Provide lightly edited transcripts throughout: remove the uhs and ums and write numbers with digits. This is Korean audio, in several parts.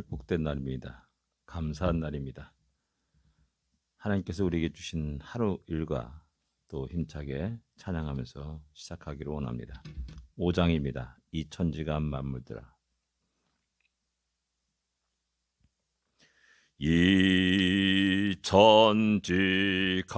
복된 날입니다. 감사한 날입니다. 하나님께서 우리에게 주신 하루 일과 또 힘차게 찬양하면서 시작하기를 원합니다. 5장입니다. 이 천지간 만물들아. 이 천지간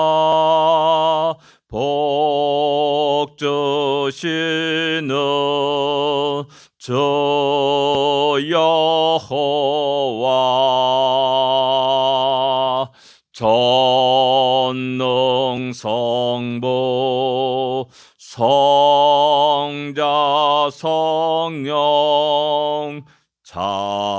만물들아 복 주시는 주 여호와 전능성부 성자 성령 찬송하고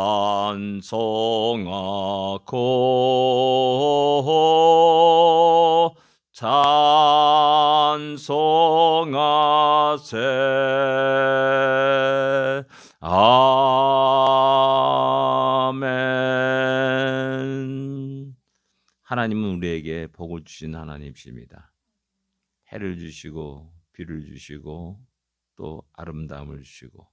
찬송하세. 아멘. 하나님은 우리에게 복을 주신 하나님이십니다. 해를 주시고 비를 주시고 또 아름다움을 주시고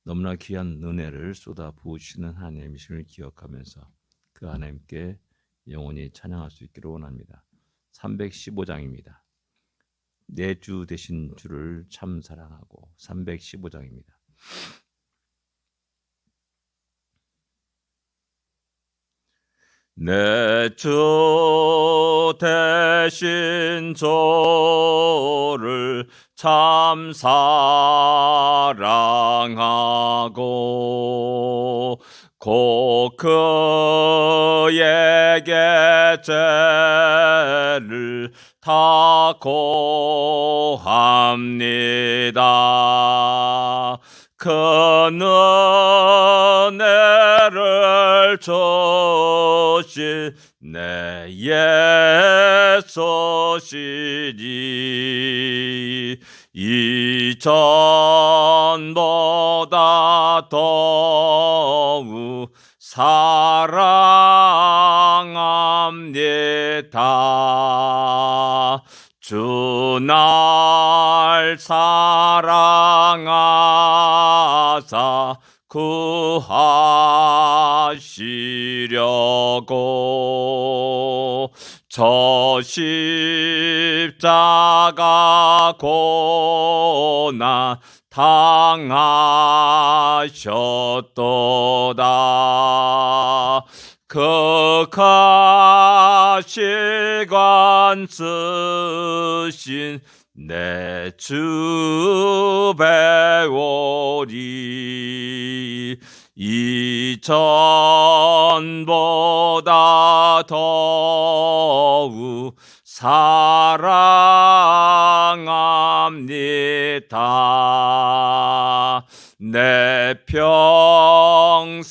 너무나 귀한 은혜를 쏟아 부으시는 하나님이심을 기억하면서 그 하나님께 영원히 찬양할 수 있기를 원합니다. 315장입니다. 내 주 되신 주를 참 사랑하고 315장입니다. 내 주 되신 주를 참 사랑하고 곧 그에게 죄를 다 고합니다. 그 은혜를 주신 내 예수시니 이전보다 더욱 사랑합니다. 주 날 사랑하사 구하시려고 저 십자가 고난 당하셨도다. 그 가시관 쓰신 내 주 배우리 이전보다 더욱 사랑합니다. 내 평생에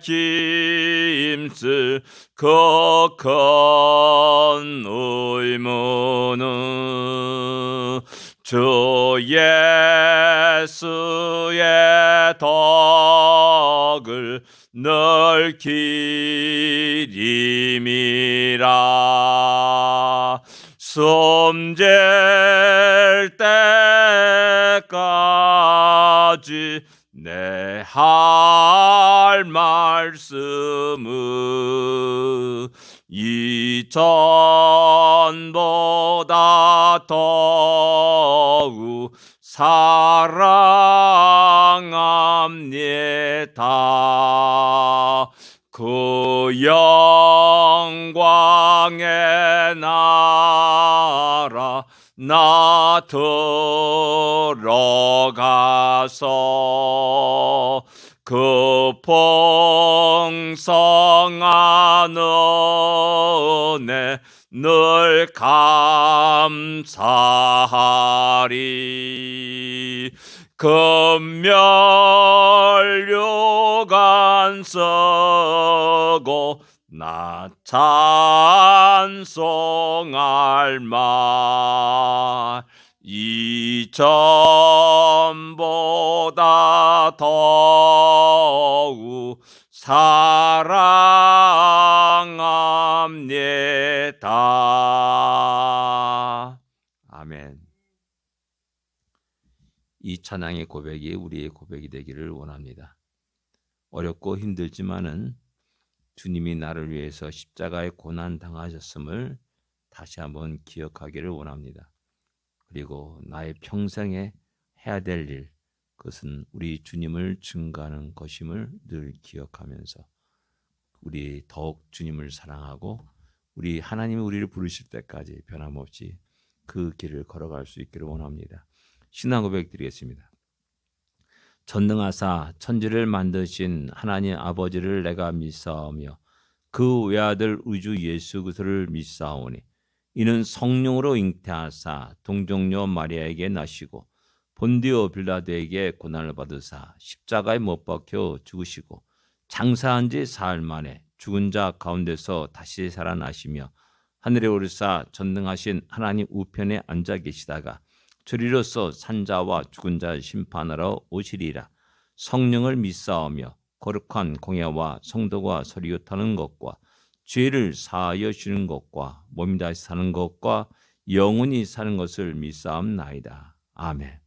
힘쓸 그 큰 의무는 주 예수의 덕을 늘 기림이라. 숨질 때까지 내 할 말씀은 이전보다 더욱 사랑합니다. 그 영광의 나라 나 들어가서 그 풍성한 은혜 늘 감사하리. 금멸류관 쓰고 나 찬송할 말 이전보다 더욱 사랑합니다. 아멘. 이 찬양의 고백이 우리의 고백이 되기를 원합니다. 어렵고 힘들지만은 주님이 나를 위해서 십자가에 고난 당하셨음을 다시 한번 기억하기를 원합니다. 그리고 나의 평생에 해야 될 일, 그것은 우리 주님을 증거하는 것임을 늘 기억하면서 우리 더욱 주님을 사랑하고 우리 하나님이 우리를 부르실 때까지 변함없이 그 길을 걸어갈 수 있기를 원합니다. 신앙 고백 드리겠습니다. 전능하사 천지를 만드신 하나님 아버지를 내가 믿사오며 그 외아들 우주 예수 그리스도를 믿사오니 이는 성령으로 잉태하사 동정녀 마리아에게 나시고 본디오 빌라도에게 고난을 받으사 십자가에 못 박혀 죽으시고 장사한 지 사흘 만에 죽은 자 가운데서 다시 살아나시며 하늘에 오르사 전능하신 하나님 우편에 앉아 계시다가 저리로서 산자와 죽은 자 심판하러 오시리라. 성령을 믿사오며 거룩한 공예와 성도가 서리요 타는 것과 죄를 사하여 주는 것과 몸이 다시 사는 것과 영원히 사는 것을 믿사옵나이다. 아멘.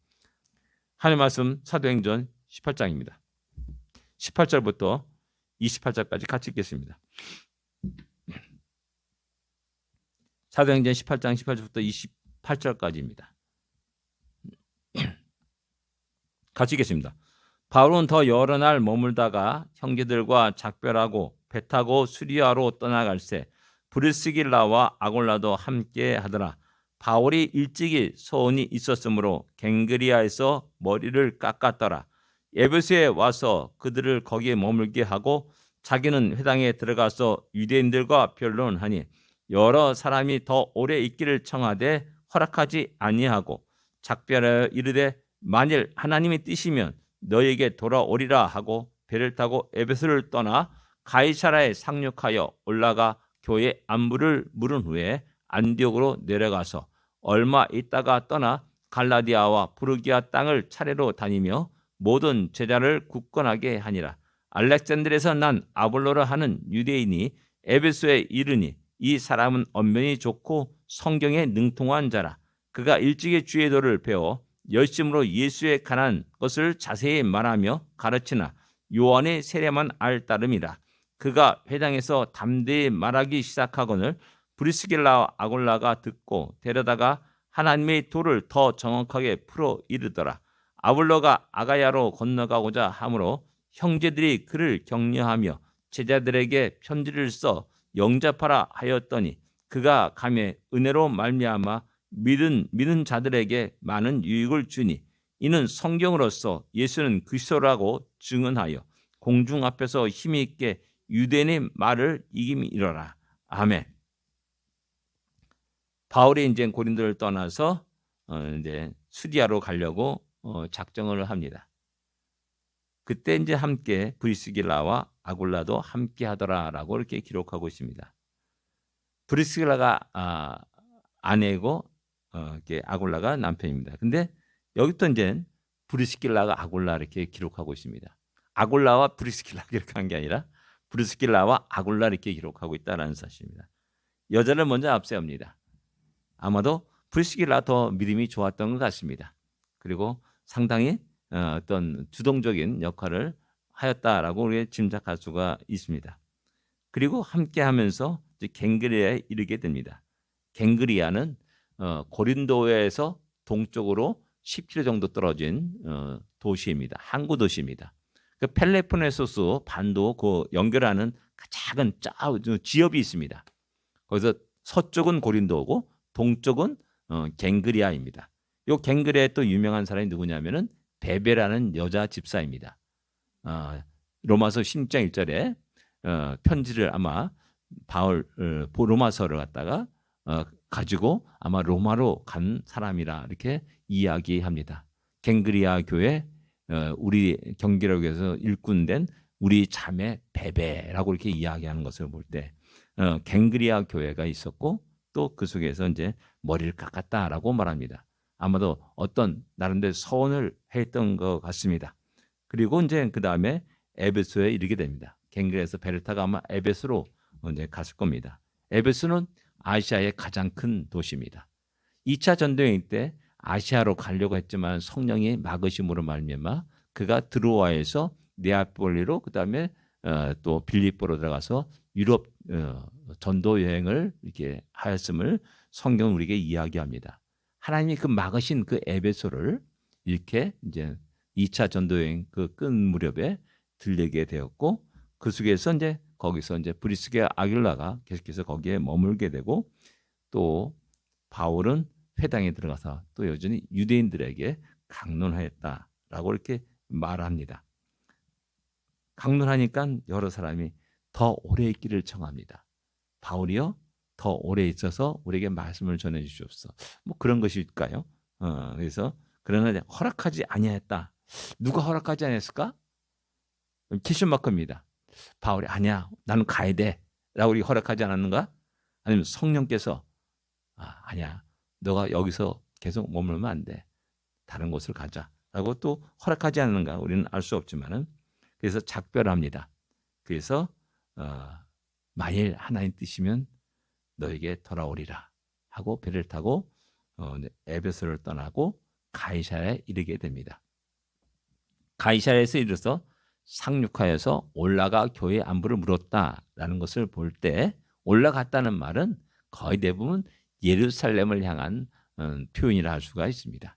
하나님 말씀 사도행전 18장입니다. 18절부터 28절까지 같이 읽겠습니다. 사도행전 18장 18절부터 28절까지입니다. 같이 읽겠습니다. 바울은 더 여러 날 머물다가 형제들과 작별하고 배 타고 수리아로 떠나갈새 브리스길라와 아골라도 함께 하더라. 바울이 일찍이 소원이 있었으므로 갱그리아에서 머리를 깎았더라. 에베소에 와서 그들을 거기에 머물게 하고 자기는 회당에 들어가서 유대인들과 변론하니 여러 사람이 더 오래 있기를 청하되 허락하지 아니하고 작별하여 이르되 만일 하나님의 뜻이면 너에게 돌아오리라 하고 배를 타고 에베소를 떠나 가이사라에 상륙하여 올라가 교회 안부를 물은 후에 안디옥으로 내려가서 얼마 있다가 떠나 갈라디아와 부르기아 땅을 차례로 다니며 모든 제자를 굳건하게 하니라. 알렉산드리아에서 난 아볼로라 하는 유대인이 에베소에 이르니 이 사람은 언변이 좋고 성경에 능통한 자라. 그가 일찍이 주의 도를 배워 열심으로 예수에 관한 것을 자세히 말하며 가르치나 요한의 세례만 알 따름이라. 그가 회당에서 담대히 말하기 시작하거늘 브리스길라와 아골라가 듣고 데려다가 하나님의 도를 더 정확하게 풀어 이르더라. 아볼로가 아가야로 건너가고자 하므로 형제들이 그를 격려하며 제자들에게 편지를 써 영접하라 하였더니 그가 가매 은혜로 말미암아 믿은 자들에게 많은 유익을 주니 이는 성경으로서 예수는 그리스도라고 증언하여 공중 앞에서 힘이 있게 유대인의 말을 이김이로라. 아멘. 바울이 이제 고린도를 떠나서 이제 수디아로 가려고 작정을 합니다. 그때 이제 함께 브리스길라와 아굴라도 함께 하더라라고 이렇게 기록하고 있습니다. 브리스길라가 아내고 아굴라가 남편입니다. 근데 여기부터 이제 브리스길라가 아굴라 이렇게 기록하고 있습니다. 아굴라와 브리스길라 기록한 게 아니라 브리스길라와 아굴라 이렇게 기록하고 있다는 사실입니다. 여자를 먼저 앞세웁니다. 아마도 브리스길라 더 믿음이 좋았던 것 같습니다. 그리고 상당히 어떤 주동적인 역할을 하였다라고 우리 짐작할 수가 있습니다. 그리고 함께하면서 갱그리아에 이르게 됩니다. 갱그리아는 고린도에서 동쪽으로 10km 정도 떨어진 도시입니다. 항구 도시입니다. 그 펠레포네소스 반도 그 연결하는 작은 지역이 있습니다. 거기서 서쪽은 고린도고 동쪽은 갱그리아입니다. 이 갱그리아에 또 유명한 사람이 누구냐면은 베베라는 여자 집사입니다. 로마서 16장 1절에 편지를 아마 바울 로마서를 갖다가 가지고 아마 로마로 간 사람이라 이렇게 이야기합니다. 갱그리아 교회 우리 경기력에서 일꾼된 우리 자매 베베라고 이렇게 이야기하는 것을 볼 때 갱그리아 교회가 있었고 또 그 속에서 이제 머리를 깎았다라고 말합니다. 아마도 어떤 나름대로 서원을 했던 것 같습니다. 그리고 이제 그 다음에 에베소에 이르게 됩니다. 갱그리아에서 배를 타고 아마 에베소로 이제 갔을 겁니다. 에베소는 아시아의 가장 큰 도시입니다. 2차 전도여행 때 아시아로 가려고 했지만 성령이 막으심으로 말미암아 그가 드로아에서 네아폴리로 그다음에 또 빌립보로 들어가서 유럽 전도 여행을 이렇게 하였음을 성경은 우리에게 이야기합니다. 하나님이 그 막으신 그 에베소를 이렇게 이제 2차 전도 여행 그 끝 무렵에 들리게 되었고 그 속에서 이제 거기서 이제 브리스게 아길라가 계속해서 거기에 머물게 되고 또 바울은 회당에 들어가서 또 여전히 유대인들에게 강론하였다라고 이렇게 말합니다. 강론하니까 여러 사람이 더 오래 있기를 청합니다. 바울이요? 더 오래 있어서 우리에게 말씀을 전해 주시옵소서. 뭐 그런 것일까요? 그래서 그러나 허락하지 아니하였다. 누가 허락하지 아니했을까? 퀴션 마크입니다. 바울이 아니야, 나는 가야 돼. 라고 우리 허락하지 않았는가? 아니면 성령께서 아니야, 너가 여기서 계속 머물면 안 돼. 다른 곳을 가자. 라고 또 허락하지 않는가? 우리는 알 수 없지만은 그래서 작별합니다. 그래서 만일 하나님 뜻이면 너에게 돌아오리라 하고 배를 타고 에베소를 떠나고 가이사랴에 이르게 됩니다. 가이사랴에서 이르러서 상륙하여서 올라가 교회 안부를 물었다라는 것을 볼 때 올라갔다는 말은 거의 대부분 예루살렘을 향한 표현이라 할 수가 있습니다.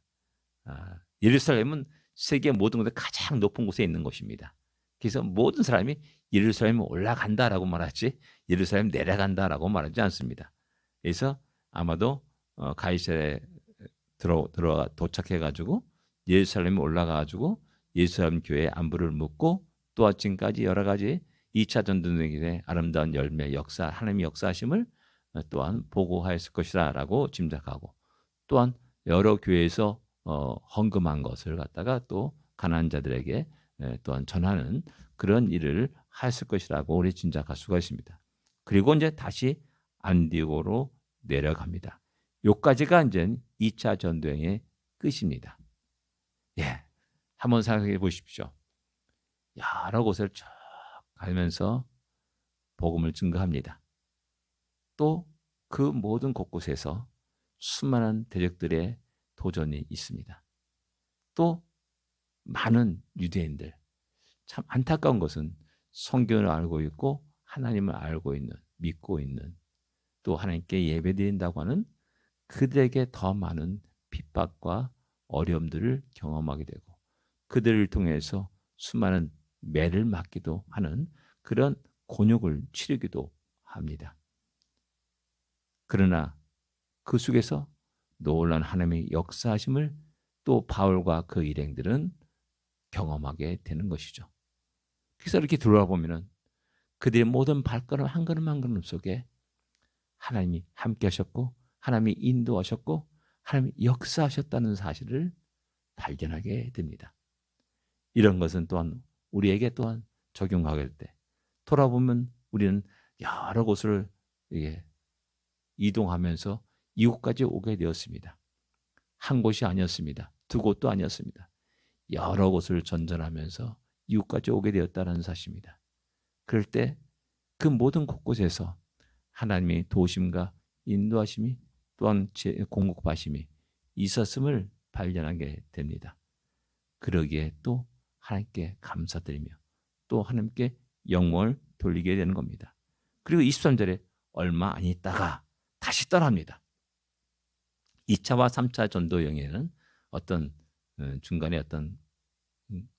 예루살렘은 세계 모든 곳에 가장 높은 곳에 있는 곳입니다. 그래서 모든 사람이 예루살렘 올라간다라고 말하지 예루살렘 내려간다라고 말하지 않습니다. 그래서 아마도 가이사랴에 들어가 도착해가지고 예루살렘에 올라가가지고 예루살렘 교회 안부를 묻고 또 지금까지 여러 가지 2차 전도여행의 아름다운 열매 역사 하나님의 역사하심을 또한 보고하였을 것이라고 짐작하고 또한 여러 교회에서 헌금한 것을 갖다가 또 가난한 자들에게 또한 전하는 그런 일을 하였을 것이라고 우리 짐작할 수가 있습니다. 그리고 이제 다시 안디오고로 내려갑니다. 요까지가 이제 2차 전도여행의 끝입니다. 예, 한번 생각해 보십시오. 여러 곳을 쭉 가면서 복음을 증거합니다. 또 그 모든 곳곳에서 수많은 대적들의 도전이 있습니다. 또 많은 유대인들, 참 안타까운 것은 성경을 알고 있고 하나님을 알고 있는, 믿고 있는 또 하나님께 예배드린다고 하는 그들에게 더 많은 핍박과 어려움들을 경험하게 되고 그들을 통해서 수많은 매를 맞기도 하는 그런 곤욕을 치르기도 합니다. 그러나 그 속에서 놀라운 하나님의 역사하심을 또 바울과 그 일행들은 경험하게 되는 것이죠. 그래서 이렇게 돌아보면은 그들의 모든 발걸음 한 걸음 한 걸음 속에 하나님이 함께 하셨고 하나님이 인도하셨고 하나님이 역사하셨다는 사실을 발견하게 됩니다. 이런 것은 또한 우리에게 또한 적용하게 될 때 돌아보면 우리는 여러 곳을 이동하면서 이곳까지 오게 되었습니다. 한 곳이 아니었습니다. 두 곳도 아니었습니다. 여러 곳을 전전하면서 이곳까지 오게 되었다는 사실입니다. 그럴 때 그 모든 곳곳에서 하나님의 도우심과 인도하심이 또한 공급하심이 있었음을 발견하게 됩니다. 그러기에 또 하나님께 감사드리며 또 하나님께 영광을 돌리게 되는 겁니다. 그리고 23절에 얼마 안 있다가 다시 떠납니다. 2차와 3차 전도 여행에는 어떤 중간에 어떤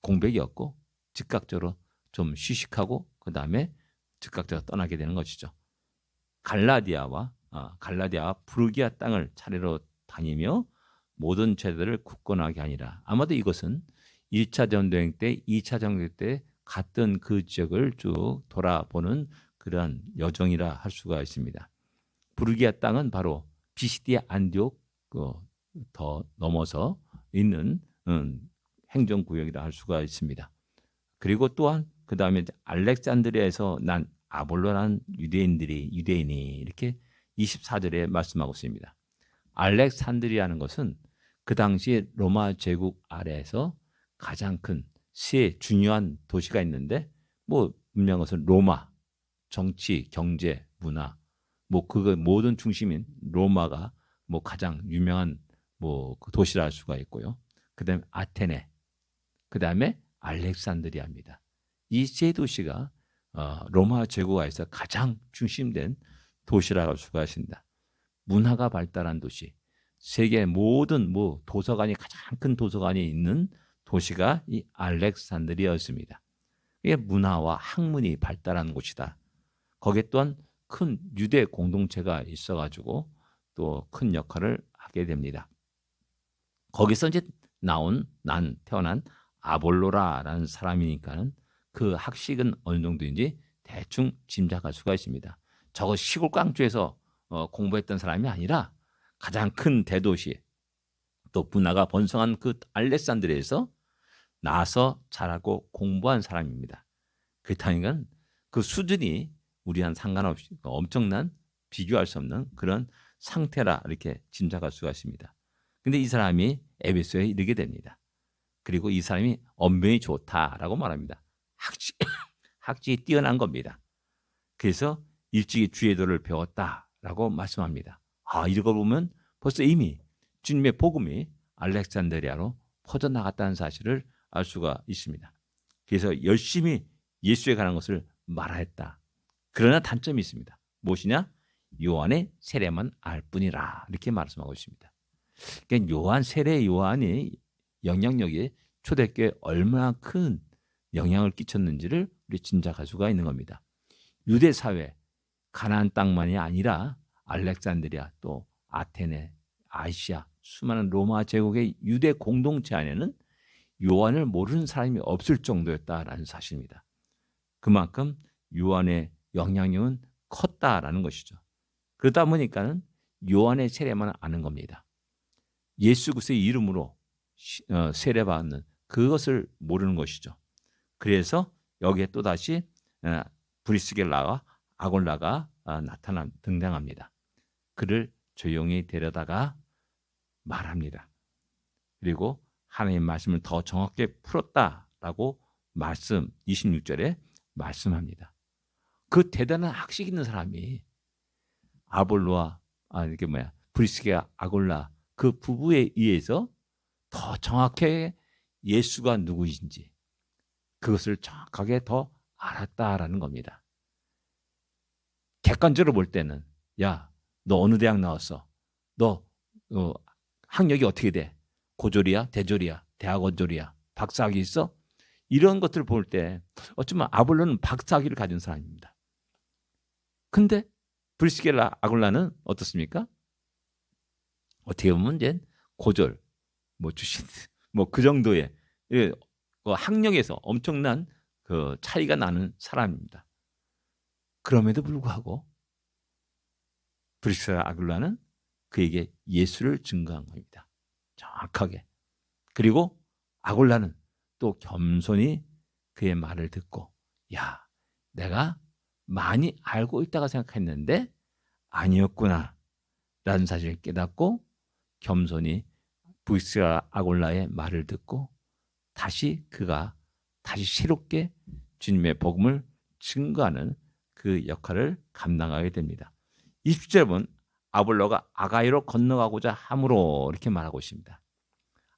공백이었고 즉각적으로 좀 휴식하고 그 다음에 즉각적으로 떠나게 되는 것이죠. 갈라디아와 부르기아 땅을 차례로 다니며 모든 죄들을 굳건하게 하니라. 아마도 이것은 1차 전도여행 때 2차 전도여행 때 갔던 그 지역을 쭉 돌아보는 그러한 여정이라 할 수가 있습니다. 부르기아 땅은 바로 비시디아 안디옥 더 넘어서 있는 행정구역이라 할 수가 있습니다. 그리고 또한 그 다음에 알렉산드리아에서 난 아볼로라는 유대인이 이렇게 24절에 말씀하고 있습니다. 알렉산드리아는 것은 그 당시 로마 제국 아래에서 가장 큰 세 중요한 도시가 있는데 뭐 분명한 것은 로마, 정치, 경제, 문화 뭐 그거 모든 중심인 로마가 뭐 가장 유명한 그 도시라 할 수가 있고요. 그다음에 아테네, 그다음에 알렉산드리아입니다. 이 세 도시가 로마 제국하에서 가장 중심된 도시라고 할 수가 있습니다. 문화가 발달한 도시, 세계 모든 도서관이 가장 큰 도서관이 있는 도시가 이 알렉산드리아였습니다. 이게 문화와 학문이 발달한 곳이다. 거기에 또한 큰 유대 공동체가 있어가지고 또 큰 역할을 하게 됩니다. 거기서 이제 태어난 아볼로라라는 사람이니까는 그 학식은 어느 정도인지 대충 짐작할 수가 있습니다. 저거 시골 깡주에서 공부했던 사람이 아니라 가장 큰 대도시, 또 문화가 번성한 그 알렉산드리아에서 나서 자라고 공부한 사람입니다. 그렇다니까 그 수준이 우리와는 상관없이 엄청난 비교할 수 없는 그런 상태라 이렇게 짐작할 수가 있습니다. 근데 이 사람이 에베소에 이르게 됩니다. 그리고 이 사람이 언변이 좋다라고 말합니다. 학식이 뛰어난 겁니다. 그래서 일찍이 주의도를 배웠다라고 말씀합니다. 이거 보면 벌써 이미 주님의 복음이 알렉산드리아로 퍼져나갔다는 사실을 알 수가 있습니다. 그래서 열심히 예수에 관한 것을 말하였다. 그러나 단점이 있습니다. 무엇이냐? 요한의 세례만 알 뿐이라 이렇게 말씀하고 있습니다. 그러니까 세례 요한이 영향력이 초대교회에 얼마나 큰 영향을 끼쳤는지를 우리 짐작할 수가 있는 겁니다. 유대 사회, 가나안 땅만이 아니라 알렉산드리아, 또 아테네, 아시아, 수많은 로마 제국의 유대 공동체 안에는 요한을 모르는 사람이 없을 정도였다라는 사실입니다. 그만큼 요한의 영향력은 컸다라는 것이죠. 그러다 보니까는 요한의 세례만 아는 겁니다. 예수 그리스도의 이름으로 세례받는 그것을 모르는 것이죠. 그래서 여기에 또다시 브리스길라와 아골라가 등장합니다. 그를 조용히 데려다가 말합니다. 그리고 하나님의 말씀을 더 정확하게 풀었다라고 26절에 말씀합니다. 그 대단한 학식 있는 사람이 아볼로와 브리스길라 아골라 그 부부에 의해서 더 정확하게 예수가 누구인지 그것을 정확하게 더 알았다라는 겁니다. 객관적으로 볼 때는 야, 너 어느 대학 나왔어? 너 학력이 어떻게 돼? 고졸이야? 대졸이야? 대학원졸이야? 박사학위 있어? 이런 것들을 볼 때 어쩌면 아볼로는 박사학위를 가진 사람입니다. 근데 브리스길라 아굴라는 어떻습니까? 어떻게 보면 이제 고졸 출신 그 정도의 학력에서 엄청난 그 차이가 나는 사람입니다. 그럼에도 불구하고 브리스길라 아굴라는 그에게 예수를 증거한 겁니다. 정확하게. 그리고 아굴라는 또 겸손히 그의 말을 듣고 야, 내가 많이 알고 있다고 생각했는데 아니었구나 라는 사실을 깨닫고 겸손히 브리스길라 아굴라의 말을 듣고 그가 다시 새롭게 주님의 복음을 증거하는 그 역할을 감당하게 됩니다. 20절 본 아볼로가 아가야로 건너가고자 함으로 이렇게 말하고 있습니다.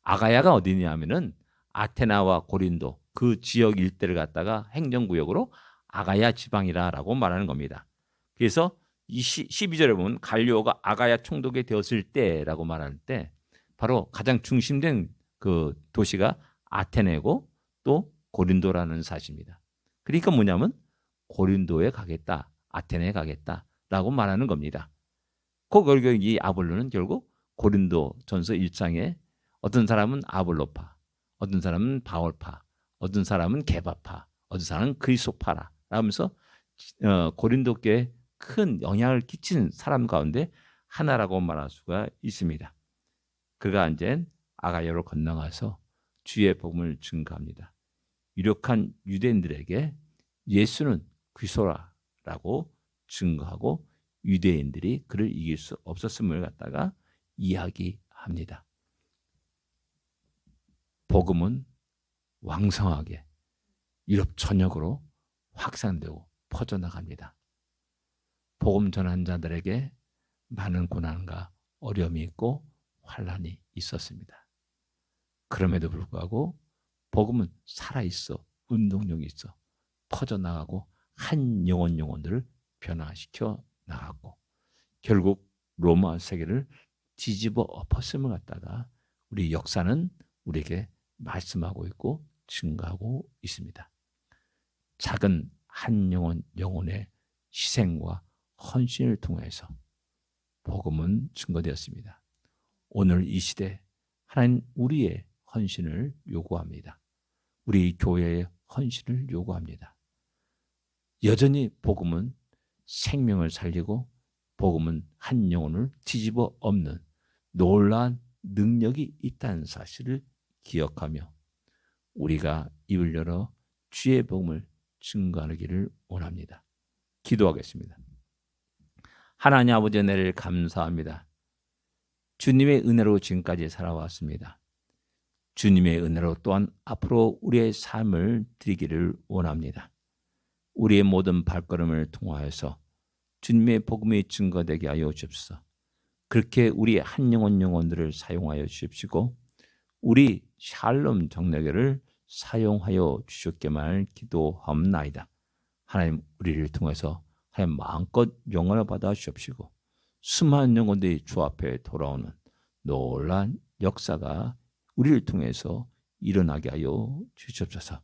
아가야가 어디냐 하면은 아테나와 고린도 그 지역 일대를 갖다가 행정구역으로 아가야 지방이라고 말하는 겁니다. 그래서 12절에 보면 갈리오가 아가야 총독이 되었을 때라고 말할 때 바로 가장 중심된 그 도시가 아테네고 또 고린도라는 사실입니다. 그러니까 뭐냐면 고린도에 가겠다, 아테네에 가겠다라고 말하는 겁니다. 결국 이 아볼로는 결국 고린도 전서 1장에 어떤 사람은 아볼로파, 어떤 사람은 바울파, 어떤 사람은 게바파, 어떤 사람은 그리스도파라 라면서 고린도교에 큰 영향을 끼친 사람 가운데 하나라고 말할 수가 있습니다. 그가 이제 아가야로 건너가서 주의 복음을 증거합니다. 유력한 유대인들에게 예수는 그리스도라고 증거하고 유대인들이 그를 이길 수 없었음을 갖다가 이야기합니다. 복음은 왕성하게 유럽 전역으로 확산되고 퍼져나갑니다. 복음 전한 자들에게 많은 고난과 어려움이 있고 환란이 있었습니다. 그럼에도 불구하고 복음은 살아있어, 운동력이 있어 퍼져나가고 한 영혼들을 변화시켜 나갔고 결국 로마 세계를 뒤집어 엎었음을 갖다가 우리 역사는 우리에게 말씀하고 있고 증거하고 있습니다. 작은 한 영혼의 희생과 헌신을 통해서 복음은 증거되었습니다. 오늘 이 시대 하나님 우리의 헌신을 요구합니다. 우리 교회의 헌신을 요구합니다. 여전히 복음은 생명을 살리고 복음은 한 영혼을 뒤집어 엎는 놀라운 능력이 있다는 사실을 기억하며 우리가 입을 열어 주의 복음을 증거하기를 원합니다. 기도하겠습니다. 하나님 아버지 은혜를 감사합니다. 주님의 은혜로 지금까지 살아왔습니다. 주님의 은혜로 또한 앞으로 우리의 삶을 드리기를 원합니다. 우리의 모든 발걸음을 통하여서 주님의 복음이 증거되게 하여 주옵소서. 그렇게 우리 한 영혼들을 사용하여 주십시고 우리 샬롬 정례교를 사용하여 주셨기만을 기도하옵나이다. 하나님 우리를 통해서 하나님 마음껏 영광을 받아 주십시고 수많은 영혼들이 주 앞에 돌아오는 놀라운 역사가 우리를 통해서 일어나게 하여 주시옵소서.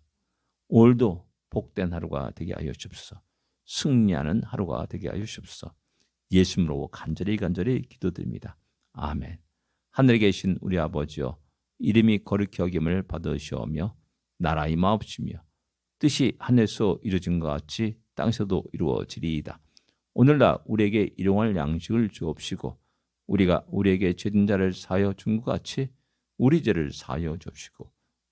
오늘도 복된 하루가 되게 하여 주옵소서. 승리하는 하루가 되게 하여 주옵소서. 예수님으로 간절히 기도드립니다. 아멘. 하늘에 계신 우리 아버지여 이름이 거룩히 여김을 받으시오며 나라 임하옵시며 뜻이 하늘에서 이루어진 것 같이 땅에서도 이루어지리이다. 오늘날 우리에게 일용할 양식을 주옵시고 우리가 우리에게 죄진 자를 사하여 준 것 같이 우리 죄를 사하여 주옵시고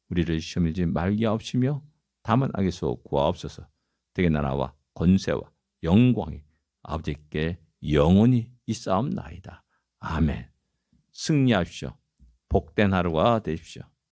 우리를 시험에 들지 말게 하옵시며 다만 악에서 구하옵소서. 되게 나라와 권세와 영광이 아버지께 영원히 있사옵나이다. 아멘. 승리하십시오. 복된 하루가 되십시오.